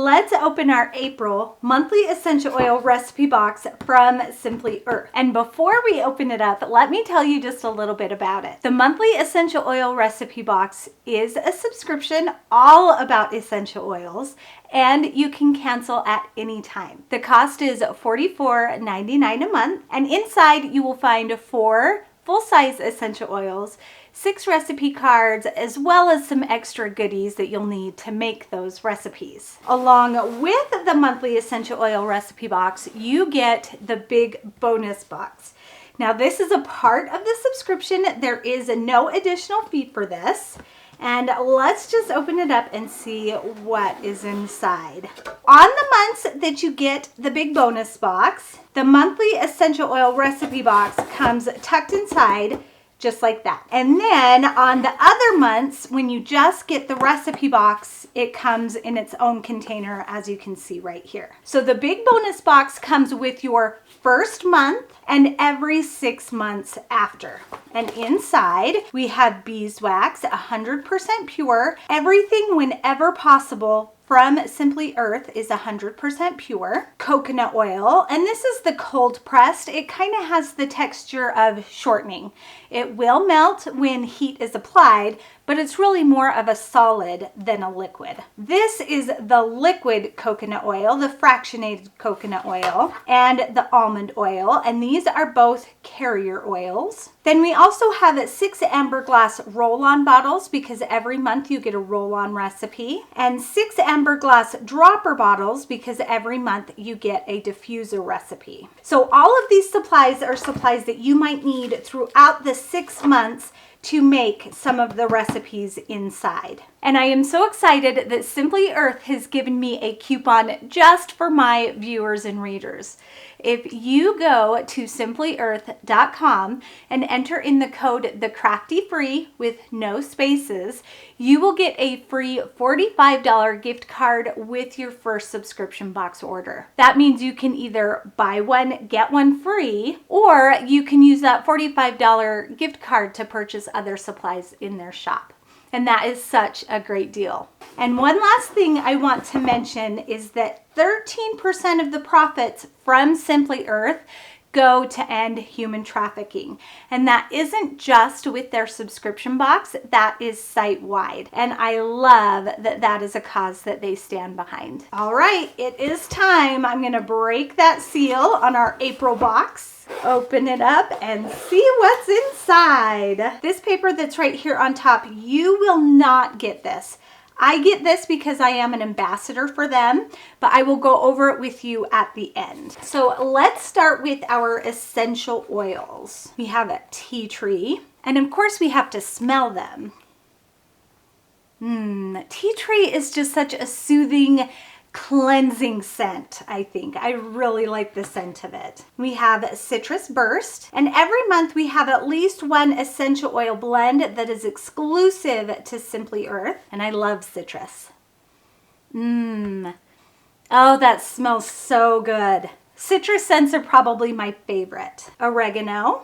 let's open our April monthly essential oil recipe box from Simply Earth. And before we open it up, let me tell you just a little bit about it. The monthly essential oil recipe box is a subscription all about essential oils, and you can cancel at any time. The cost is $44.99 a month, and inside you will find 4 full-size essential oils, 6 recipe cards, as well as some extra goodies that you'll need to make those recipes. Along with the monthly essential oil recipe box, you get the big bonus box. Now, this is a part of the subscription. There is no additional fee for this. And let's just open it up and see what is inside. On the months that you get the big bonus box, the monthly essential oil recipe box comes tucked inside just like that. And then on the other months, when you just get the recipe box, it comes in its own container, as you can see right here. So the big bonus box comes with your first month and every 6 months after. And inside we have beeswax, 100% pure. Everything whenever possible from Simply Earth is 100% pure. Coconut oil, and this is the cold pressed. It kind of has the texture of shortening. It will melt when heat is applied, but it's really more of a solid than a liquid. This is the liquid coconut oil, the fractionated coconut oil, and the almond oil, and these are both carrier oils. Then we also have 6 amber glass roll-on bottles, because every month you get a roll-on recipe, and 6 amber glass dropper bottles, because every month you get a diffuser recipe. So all of these supplies are supplies that you might need throughout the 6 months to make some of the recipes inside. And I am so excited that Simply Earth has given me a coupon just for my viewers and readers. If you go to simplyearth.com and enter in the code TheCraftyFree with no spaces, you will get a free $45 gift card with your first subscription box order. That means you can either buy one, get one free, or you can use that $45 gift card to purchase other supplies in their shop. And that is such a great deal. And one last thing I want to mention is that 13% of the profits from Simply Earth go to end human trafficking. And that isn't just with their subscription box, that is site-wide. And I love that that is a cause that they stand behind. All right, it is time. I'm gonna break that seal on our April box, open it up, and see what's inside. This paper that's right here on top, you will not get this. I get this because I am an ambassador for them, but I will go over it with you at the end. So let's start with our essential oils. We have a tea tree, and of course we have to smell them. Tea tree is just such a soothing, cleansing scent, I think. I really like the scent of it. We have citrus burst, and every month we have at least one essential oil blend that is exclusive to Simply Earth, and I love citrus. Oh, that smells so good. Citrus scents are probably my favorite. Oregano,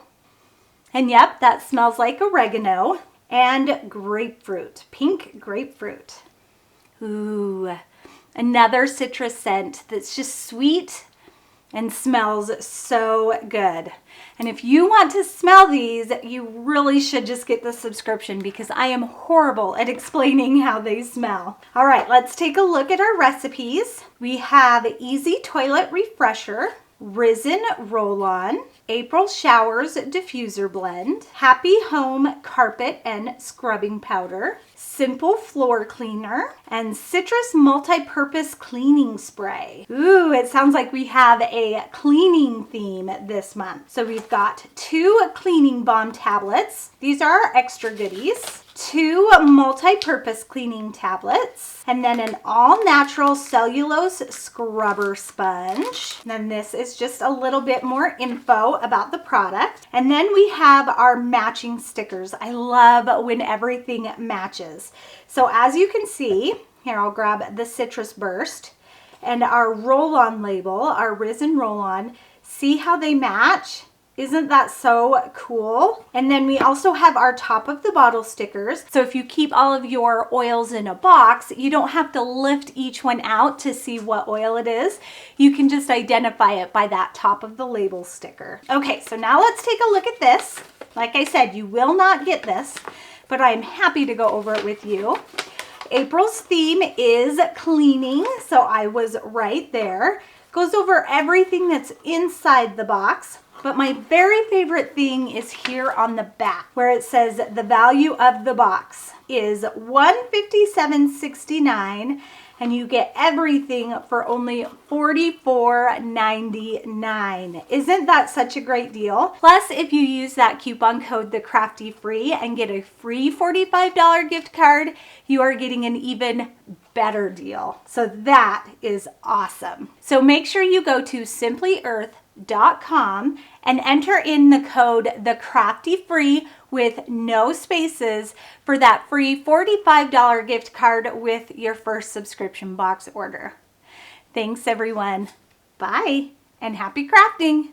and yep, that smells like oregano, and grapefruit, pink grapefruit. Ooh. Another citrus scent that's just sweet and smells so good. And if you want to smell these, you really should just get the subscription, because I am horrible at explaining how they smell. All right, let's take a look at our recipes. We have Easy Toilet Refresher, Risen Roll-On, April Showers Diffuser Blend, Happy Home Carpet and Scrubbing Powder, Simple Floor Cleaner, and Citrus Multi-Purpose Cleaning Spray. Ooh, it sounds like we have a cleaning theme this month. So we've got 2 cleaning balm tablets. These are our extra goodies. 2 multi-purpose cleaning tablets, and then an all-natural cellulose scrubber sponge. And then this is just a little bit more info about the product. And then we have our matching stickers. I love when everything matches. So as you can see, here I'll grab the Citrus Burst and our roll-on label, our Risen Roll-On. See how they match? Isn't that so cool? And then we also have our top of the bottle stickers. So if you keep all of your oils in a box, you don't have to lift each one out to see what oil it is. You can just identify it by that top of the label sticker. Okay, so now let's take a look at this. Like I said, you will not get this, but I'm happy to go over it with you. April's theme is cleaning, so I was right there. Goes over everything that's inside the box. But my very favorite thing is here on the back where it says the value of the box is $157.69 and you get everything for only $44.99. Isn't that such a great deal? Plus, if you use that coupon code TheCraftyFree and get a free $45 gift card, you are getting an even better deal. So that is awesome. So make sure you go to simplyearth.com and enter in the code TheCraftyFree with no spaces for that free $45 gift card with your first subscription box order. Thanks everyone. Bye and happy crafting.